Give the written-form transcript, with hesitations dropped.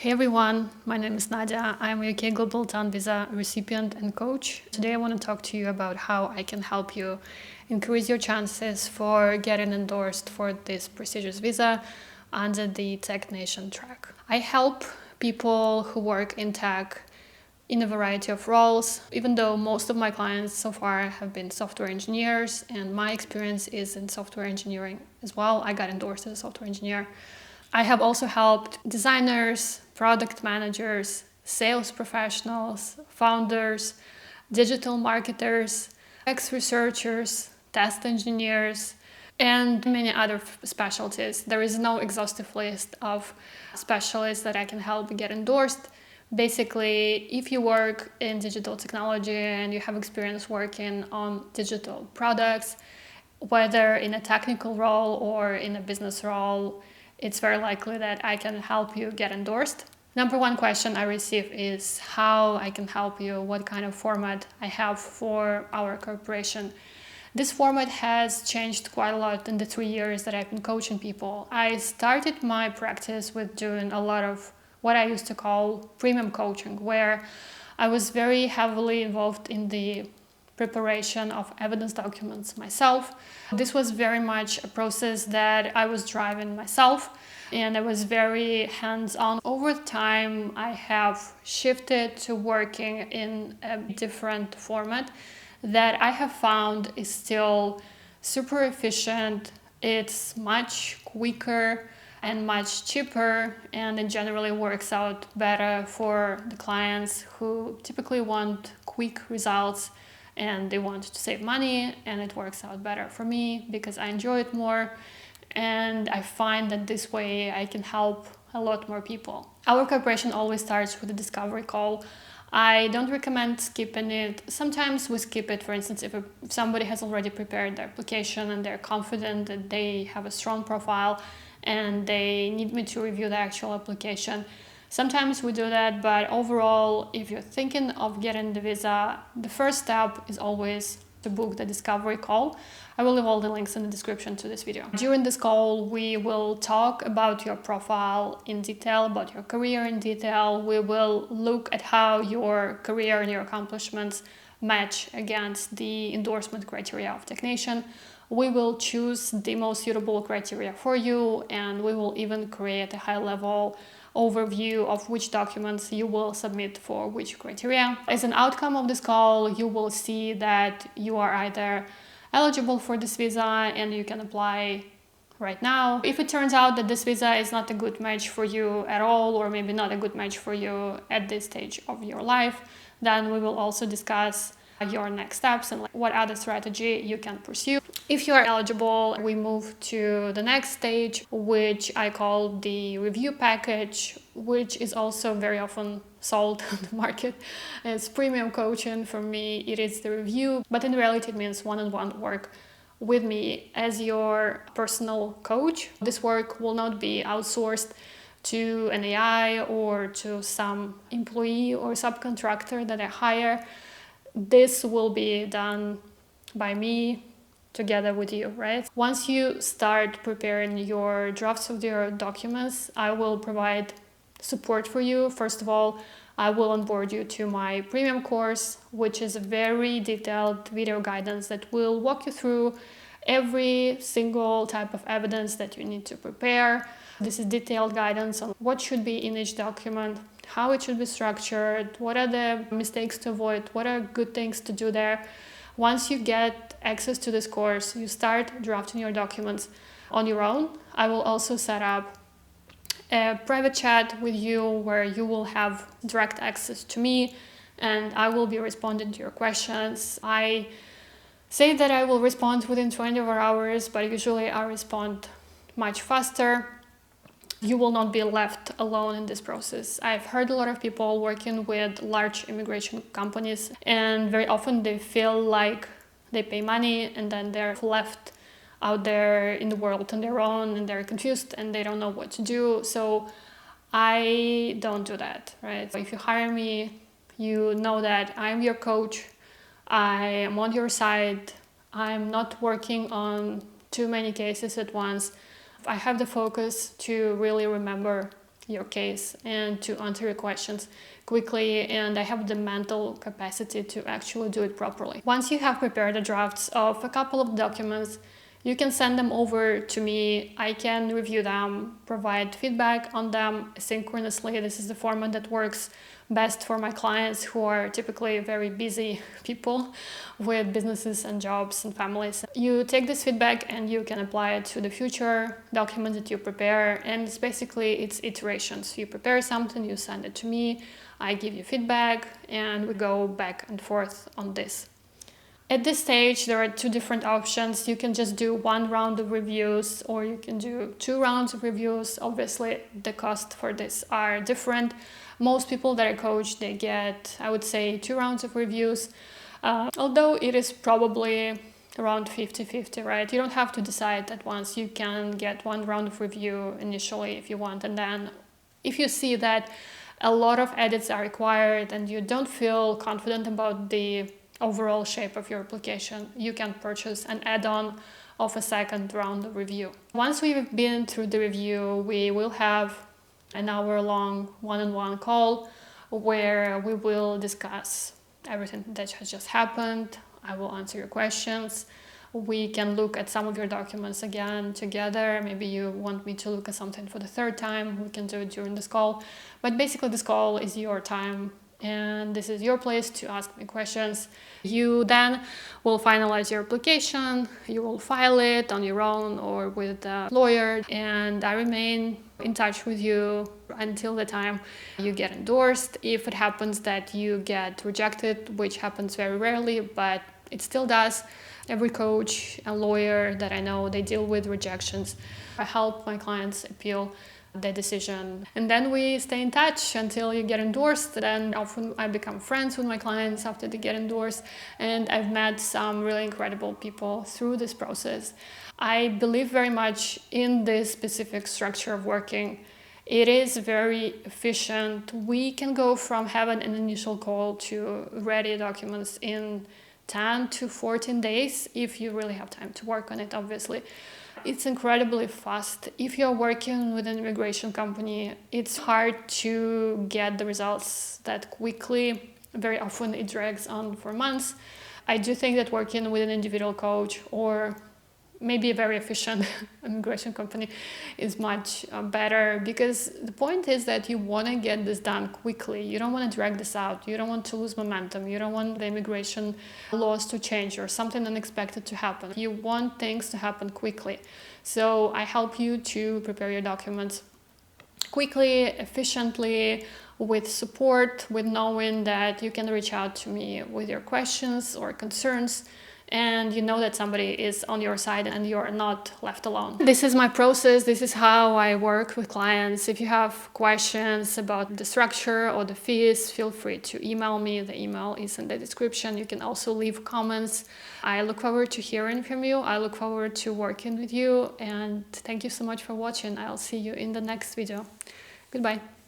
Hey everyone, my name is Nadia. I'm a UK Global Talent Visa recipient and coach. Today I want to talk to you about how I can help you increase your chances for getting endorsed for this prestigious visa under the Tech Nation track. I help people who work in tech in a variety of roles, even though most of my clients so far have been software engineers and my experience is in software engineering as well. I got endorsed as a software engineer. I have also helped designers, product managers, sales professionals, founders, digital marketers, UX researchers, test engineers, and many other specialties. There is no exhaustive list of specialists that I can help get endorsed. Basically, if you work in digital technology and you have experience working on digital products, whether in a technical role or in a business role, it's very likely that I can help you get endorsed. Number one question I receive is how I can help you, what kind of format I have for our corporation. This format has changed quite a lot in the 3 years that I've been coaching people. I started my practice with doing a lot of what I used to call premium coaching, where I was very heavily involved in the preparation of evidence documents myself. This was very much a process that I was driving myself and I was very hands-on. Over time, I have shifted to working in a different format that I have found is still super efficient. It's much quicker and much cheaper, and it generally works out better for the clients who typically want quick results and they want to save money, and it works out better for me because I enjoy it more and I find that this way I can help a lot more people. Our corporation always starts with a discovery call. I don't recommend skipping it. Sometimes we skip it, for instance, if somebody has already prepared their application and they're confident that they have a strong profile and they need me to review the actual application. Sometimes we do that, but overall, if you're thinking of getting the visa, the first step is always to book the discovery call. I will leave all the links in the description to this video. During this call, we will talk about your profile in detail, about your career in detail. We will look at how your career and your accomplishments match against the endorsement criteria of Tech Nation. We will choose the most suitable criteria for you, and we will even create a high-level overview of which documents you will submit for which criteria. As an outcome of this call, you will see that you are either eligible for this visa and you can apply right now. If it turns out that this visa is not a good match for you at all, or maybe not a good match for you at this stage of your life, then we will also discuss your next steps and what other strategy you can pursue. If you are eligible, we move to the next stage, which I call the review package, which is also very often sold on the market as premium coaching. For me, it is the review, but in reality, it means one-on-one work with me as your personal coach. This work will not be outsourced to an AI or to some employee or subcontractor that I hire. This will be done by me together with you, right? Once you start preparing your drafts of your documents, I will provide support for you. First of all, I will onboard you to my premium course, which is a very detailed video guidance that will walk you through every single type of evidence that you need to prepare. This is detailed guidance on what should be in each document, how it should be structured, what are the mistakes to avoid, what are good things to do there. Once you get access to this course, you start drafting your documents on your own. I will also set up a private chat with you where you will have direct access to me and I will be responding to your questions. I say that I will respond within 24 hours, but usually I respond much faster. You will not be left alone in this process. I've heard a lot of people working with large immigration companies, and very often they feel like they pay money and then they're left out there in the world on their own and they're confused and they don't know what to do. So I don't do that, right? If you hire me, you know that I'm your coach. I am on your side. I'm not working on too many cases at once. I have the focus to really remember your case and to answer your questions quickly, and I have the mental capacity to actually do it properly. Once you have prepared the drafts of a couple of documents, you can send them over to me. I can review them, provide feedback on them synchronously. This is the format that works best for my clients who are typically very busy people with businesses and jobs and families. You take this feedback and you can apply it to the future documents that you prepare, and it's iterations. You prepare something, you send it to me, I give you feedback, and we go back and forth on this. At this stage, there are two different options. You can just do one round of reviews, or you can do 2 rounds of reviews. Obviously, the cost for this are different. Most people that I coach, they get, I would say, 2 rounds of reviews, although it is probably around 50-50, right? You don't have to decide at once. You can get 1 round of review initially if you want, and then if you see that a lot of edits are required and you don't feel confident about the overall shape of your application, you can purchase an add-on of a 2nd round of review. Once we've been through the review, we will have an hour-long one-on-one call where we will discuss everything that has just happened. I will answer your questions. We can look at some of your documents again together. Maybe you want me to look at something for the 3rd time. We can do it during this call. But basically, this call is your time, and this is your place to ask me questions. You then will finalize your application. You will file it on your own or with a lawyer, and I remain in touch with you until the time you get endorsed. If it happens that you get rejected, which happens very rarely, but it still does, every coach and lawyer that I know, they deal with rejections. I help my clients appeal the decision, and then we stay in touch until you get endorsed. Then often I become friends with my clients after they get endorsed, and I've met some really incredible people through this process. I believe very much in this specific structure of working. It is very efficient. We can go from having an initial call to ready documents in 10 to 14 days if you really have time to work on it, obviously. It's incredibly fast. If you're working with an immigration company, it's hard to get the results that quickly. Very often it drags on for months. I do think that working with an individual coach or maybe a very efficient immigration company is much better, because the point is that you want to get this done quickly. You don't want to drag this out. You don't want to lose momentum. You don't want the immigration laws to change or something unexpected to happen. You want things to happen quickly. So I help you to prepare your documents quickly, efficiently, with support, with knowing that you can reach out to me with your questions or concerns, and you know that somebody is on your side and you're not left alone. This is my process. This is how I work with clients. If you have questions about the structure or the fees, feel free to email me. The email is in the description. You can also leave comments. I look forward to hearing from you. I look forward to working with you, and thank you so much for watching. I'll see you in the next video. Goodbye.